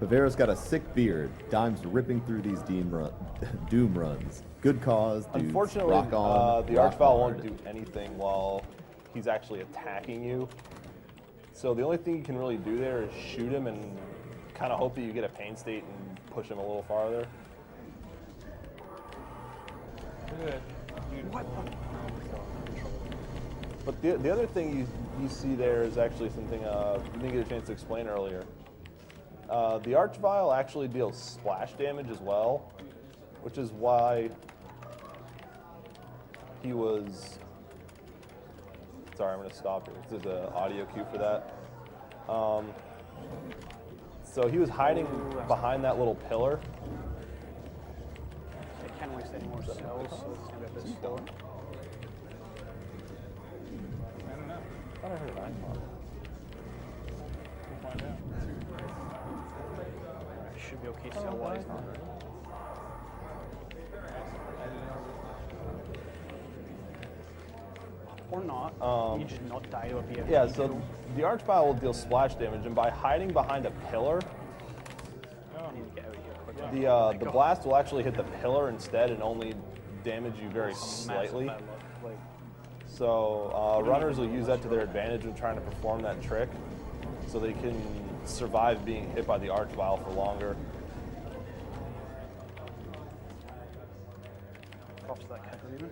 Pavera's got a sick beard. Dime's ripping through these Doom runs. Good cause, dudes. Unfortunately, rock on, the rock archvile hard. won't do anything while he's actually attacking you. So the only thing you can really do there is shoot him and kind of hope that you get a pain state and push him a little farther. Look at that. What? But the other thing you see there is actually something you didn't get a chance to explain earlier. The archvile actually deals splash damage as well, which is why he was... Sorry, I'm going to stop here. There's an audio cue for that. So he was hiding behind that little pillar. I can't waste any more cells, so it's going to be a bit slow. I don't know. I thought I heard an icon. We'll find out. I should be okay cell-wise now. Or not. You just not die to a BFG. Yeah, so the Archvile will deal splash damage, and by hiding behind a pillar, I need to get out of here quickly. the blast will actually hit the pillar instead and only damage you very slightly. Massive bad luck, like, So runners will use that to their advantage when trying to perform that trick, so they can survive being hit by the Archvile for longer. props to that category.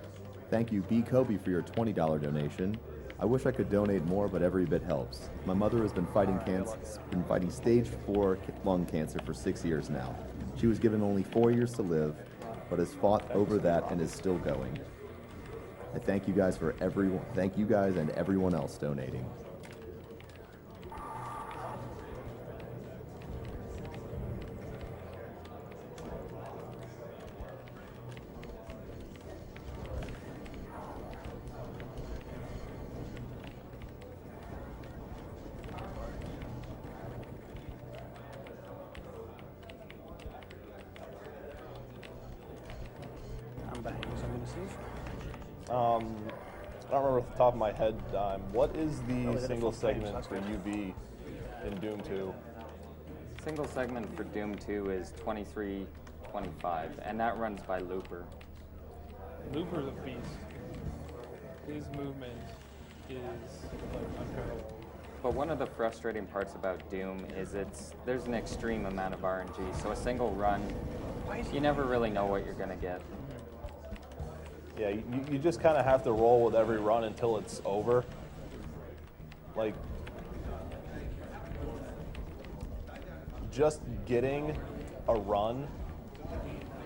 Thank you, B. Kobe, for your $20 donation. I wish I could donate more, but every bit helps. My mother has been fighting stage 4 lung cancer for 6 years now. She was given only 4 years to live, but has fought over that and is still going. I thank you guys for everyone. Thank you guys and everyone else donating. I'm behind, so I'm going to save. I don't remember off the top of my head, what is the single segment for UV in Doom 2? Single segment for Doom 2 is 23.25, and that runs by Looper. Looper's a beast. His movement is like unparalleled. But one of the frustrating parts about Doom is there's an extreme amount of RNG, so a single run, you never really know what you're going to get. Yeah, you just kind of have to roll with every run until it's over. Like, just getting a run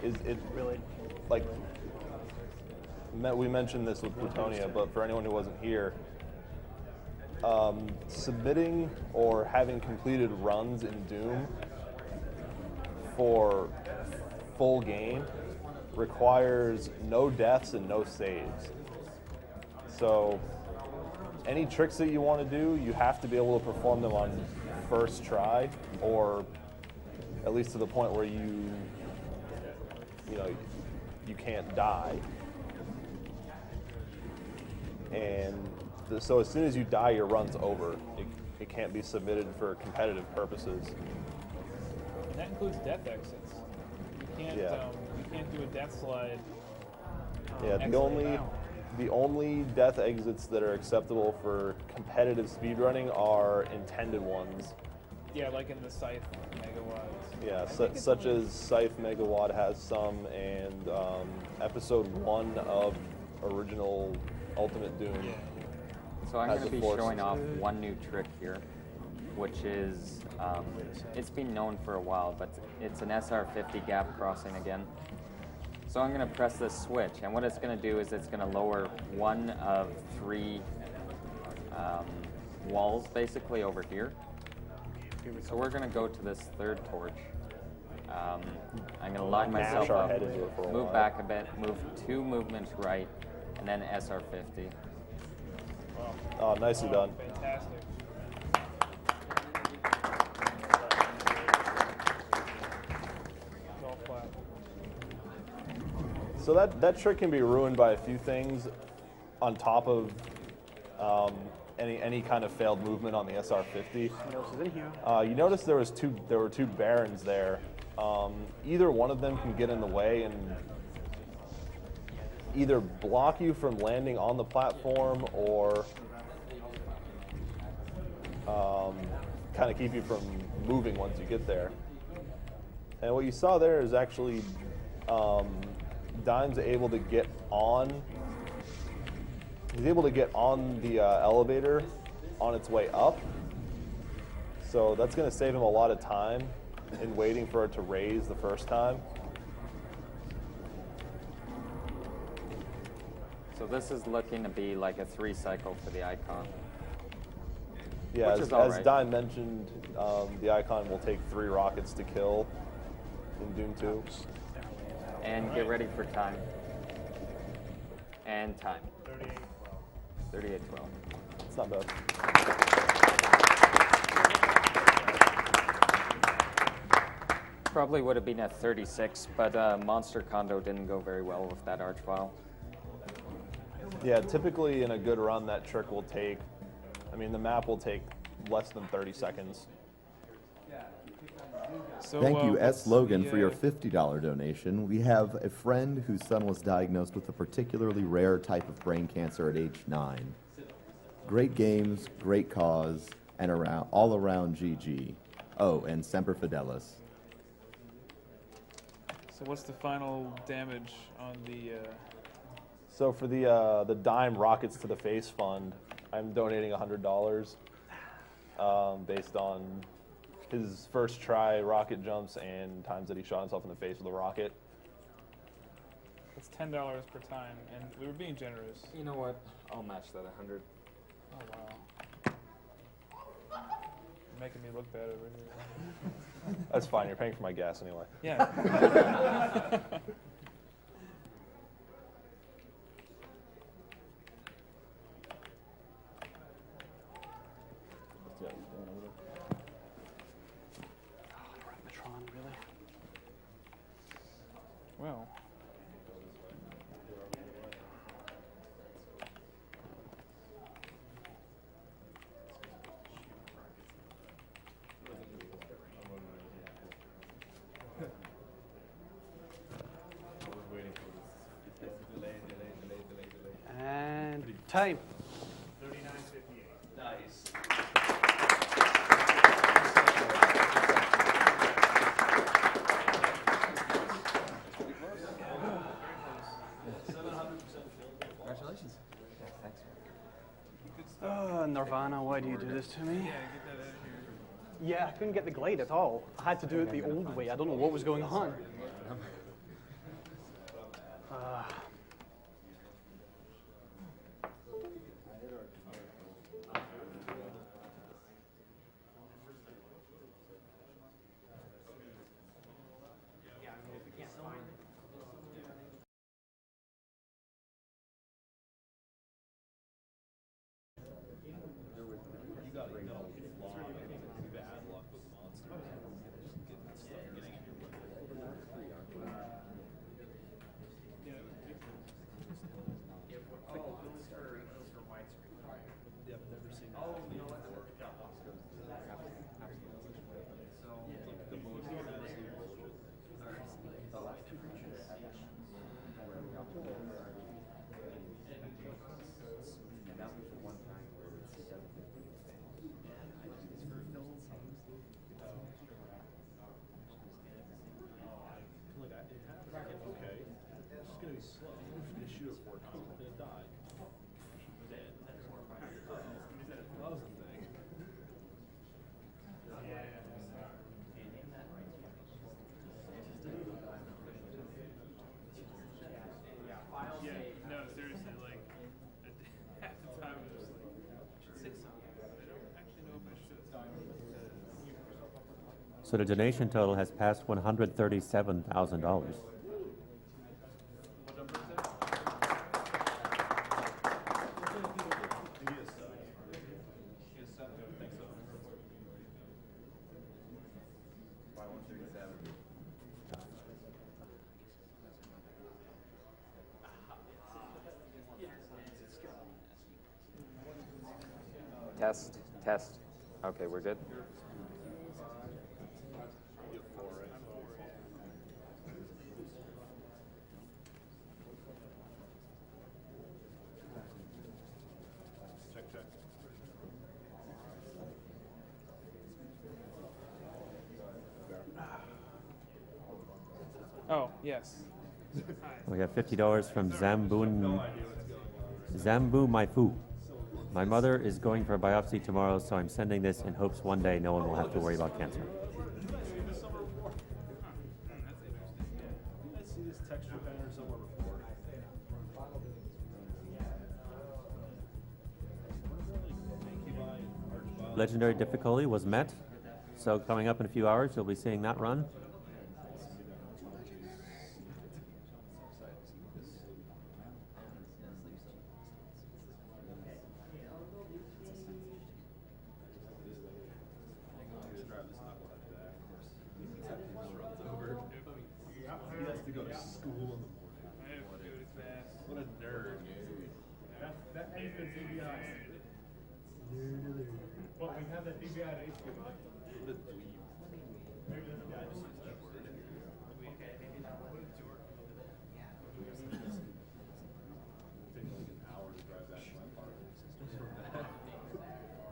is it really, like, we mentioned this with Plutonia, but for anyone who wasn't here, submitting or having completed runs in Doom for full game requires no deaths and no saves. So any tricks that you want to do, you have to be able to perform them on first try, or at least to the point where you can't die. And so as soon as you die, your run's over. It can't be submitted for competitive purposes. And that includes death exits. You can't do a death slide. Yeah, the only death exits that are acceptable for competitive speedrunning are intended ones. Yeah, like in the Scythe MegaWads. Yeah, such as Scythe MegaWad has some, and episode 1 of original Ultimate Doom. Yeah. So I'm going to be showing off one new trick here, which is, it's been known for a while, but it's an SR50 gap crossing again. So I'm going to press this switch, and what it's going to do is it's going to lower one of 3 walls basically over here. So we're going to go to this third torch. I'm going to lock myself up, move back a bit, move 2 movements right, and then SR50. Wow. Oh, nicely done. Fantastic. It's all flat. So that trick can be ruined by a few things on top of any kind of failed movement on the SR50. What else is in here? You notice there were two barons there. Either one of them can get in the way and either block you from landing on the platform or kind of keep you from moving once you get there. And what you saw there is actually Dime's able to get on. He's able to get on the elevator on its way up. So that's going to save him a lot of time in waiting for it to raise the first time. So this is looking to be like a 3 cycle for the icon. Yeah, as right. Dime mentioned, the icon will take 3 rockets to kill in Doom 2. And get ready for time. And time. 38-12. It's not bad. Probably would have been at 36, but Monster Condo didn't go very well with that Archvile. Yeah, typically in a good run, that trick will take, I mean, the map will take less than 30 seconds. So, thank you, S. Logan, for your $50 donation. We have a friend whose son was diagnosed with a particularly rare type of brain cancer at age 9. Great games, great cause, and all around GG. Oh, and Semper Fidelis. So what's the final damage on the... So for the Dime Rockets to the Face Fund, I'm donating $100 based on his first try rocket jumps and times that he shot himself in the face with a rocket. It's $10 per time, and we were being generous. You know what? I'll match that 100. Oh, wow. You're making me look bad over here. That's fine. You're paying for my gas anyway. Yeah. Well. And time. 39:58. Nice. Congratulations. Yeah, thanks. Oh, Nirvana, why do you do this to me? Yeah, get that out of here. Yeah, I couldn't get the glide at all. I had to do it the old way. I don't know what was going on. So the donation total has passed $137,000. Test, test. Okay, we're good. Oh, yes. We have $50 from Zambu Maifu. My mother is going for a biopsy tomorrow, so I'm sending this in hopes one day no one will have to worry about cancer. Legendary difficulty was met, so coming up in a few hours, you'll be seeing that run. Well, we have that IWAD ace given.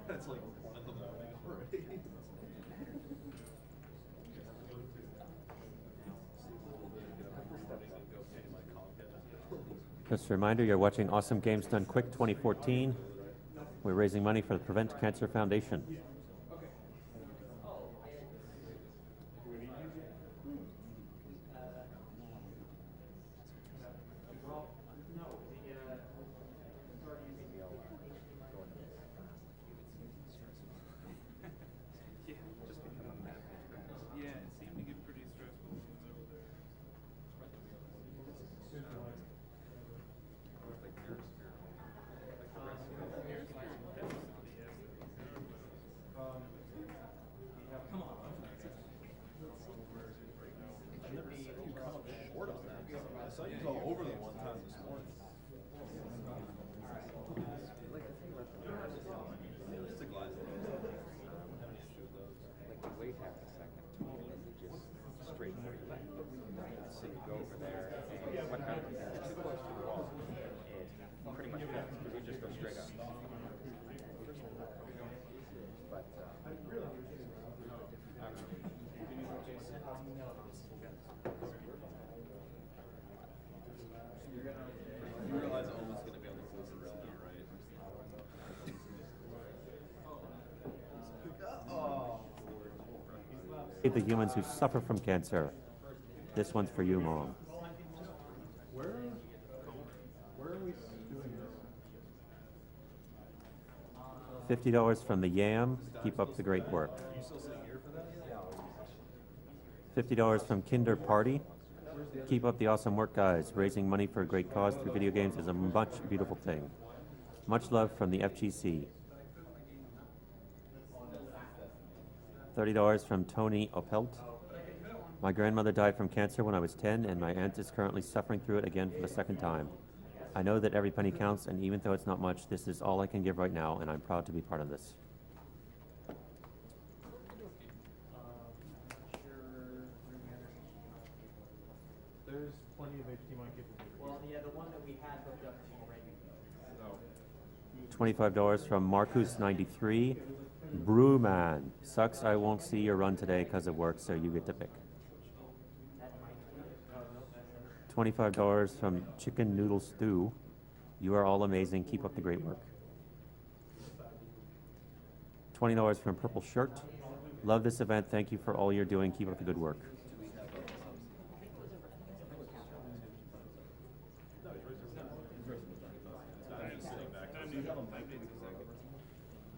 That's like 1 in the morning already. Just a reminder, you're watching Awesome Games Done Quick 2014. We're raising money for the Prevent Cancer Foundation. Yeah, it seemed to get pretty stressful when I was over there. I've never seen you come up short on that. I saw you go over the one time this morning. It's a glass. Like you wait half a second, and then you just straight for you left. So you go over there, and what happens is you're too close to the wall. It pretty much fails, because you just go straight up. But, You realize Owen's going to be on the closer round here, right? Save the humans who suffer from cancer. This one's for you, Mom. Where are we doing this? $50 from the Yam. Keep up the great work. Are you still sitting here for that? $50 from Kinder Party. Keep up the awesome work, guys. Raising money for a great cause through video games is a much beautiful thing. Much love from the FGC. $30 from Tony Opelt. My grandmother died from cancer when I was 10, and my aunt is currently suffering through it again for the 2nd time. I know that every penny counts, and even though it's not much, this is all I can give right now, and I'm proud to be part of this. There's plenty of HDMI capable. Well, yeah, the one that we had hooked up to already. $25 from Marcus93. Brewman. Sucks I won't see your run today because of work, so you get to pick. $25 from Chicken Noodle Stew. You are all amazing. Keep up the great work. $20 from Purple Shirt. Love this event. Thank you for all you're doing. Keep up the good work.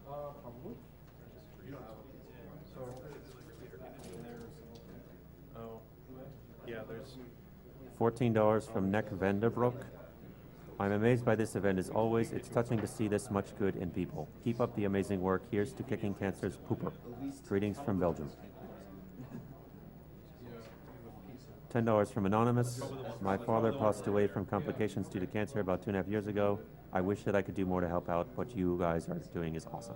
Probably. Oh, yeah, there's. $14 from Neck Vanderbroek. I'm amazed by this event as always. It's touching to see this much good in people. Keep up the amazing work. Here's to Kicking Cancer's Pooper. Greetings from Belgium. $10 from Anonymous. My father passed away from complications due to cancer about 2.5 years ago. I wish that I could do more to help out. What you guys are doing is awesome.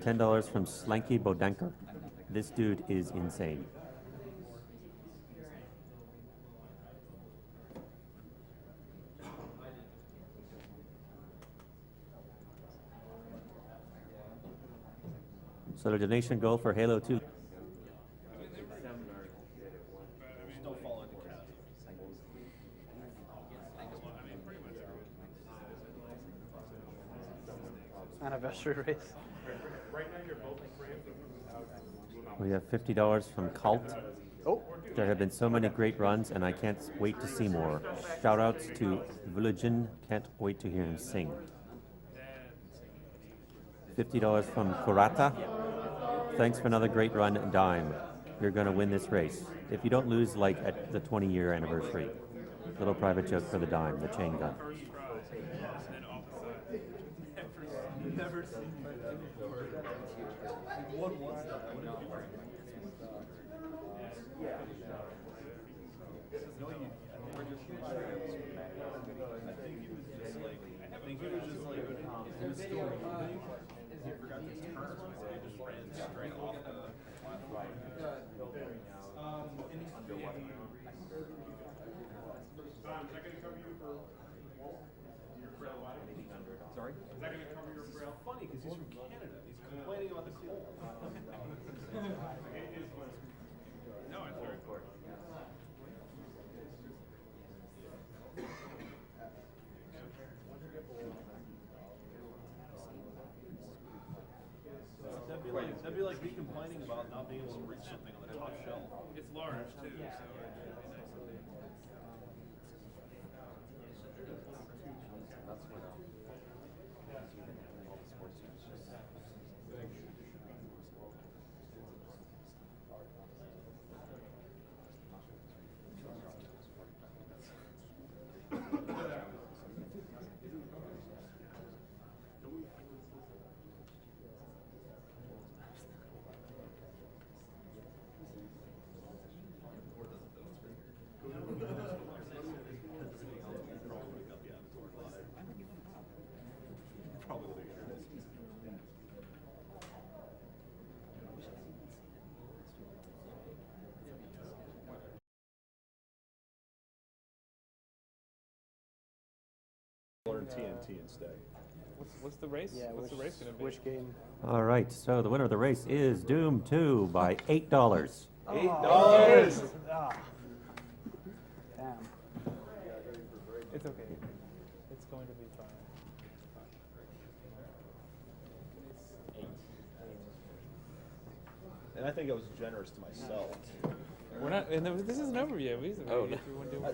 $10 from Slanky Bodenker. This dude is insane. So the donation goal for Halo 2. Don't fall into chasm. Anniversary race. Right now you're both framed. We have $50 from Cult. Oh, There have been so many great runs, and I can't wait to see more. Shout outs to Villagin. Can't wait to hear him sing. $50 from Kurata. Thanks for another great run, Dime. You're going to win this race. If you don't lose, like at the 20-year anniversary. Little private joke for the Dime, the chain gun. Never seen you do that before. What was that? No, you. he was still moving. He forgot his turns, so he just ran straight off the platform. Is that going to cover you for your frail body? Sorry? Is that going to cover your frail? It's funny because he's from Canada. He's complaining about the cold. No, it's very important. That'd be like me complaining about not being able to reach something on the top shelf. It's large too, so it'd be nice. That's what all the sports teams just Learn TNT instead. What's the race? Yeah, what's the race going to be? Which game? All right, so the winner of the race is Doom 2 by $8. $8. Ah. Damn. It's okay. It's going to be fine. And I think I was generous to myself. We're not, and this isn't over yet. Oh, no.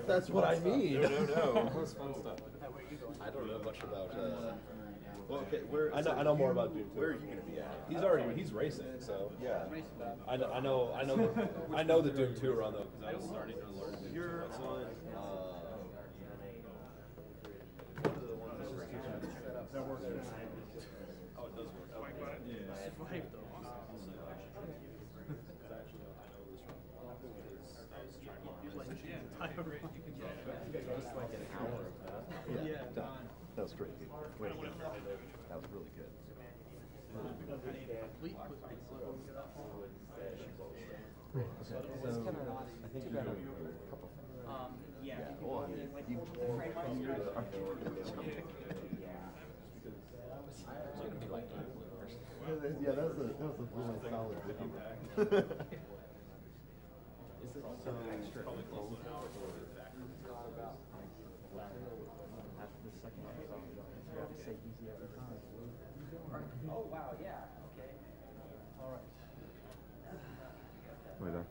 That's what I mean. No. That was fun stuff. I don't know much about. Well, okay, I know more about Doom. Where are you going to be at? He's racing, so yeah. I know the Doom 2 run though because I was starting to learn. You're on. That works. Oh, it does work. Yeah. Just like an hour of that. Yeah. Done. That was great. Way to go. That was really good. So, I think you got a couple. Yeah. Well, yeah, that was a really solid video. Is it so extra? After the second episode, you have to say easy every time. Oh, wow, yeah, okay. All right. Right there.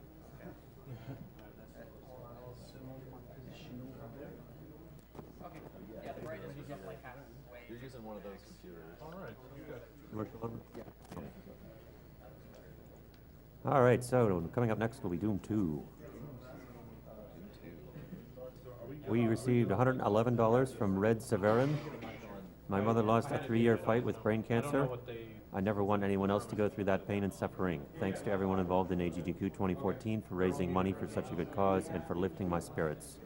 Okay. Yeah, the brightness was up like halfway. You're using one of those computers. All right, you good. All right, so coming up next will be Doom 2. We received $111 from Red Severin. My mother lost a 3-year fight with brain cancer. I never want anyone else to go through that pain and suffering. Thanks to everyone involved in AGDQ 2014 for raising money for such a good cause and for lifting my spirits.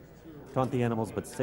Taunt the animals, but save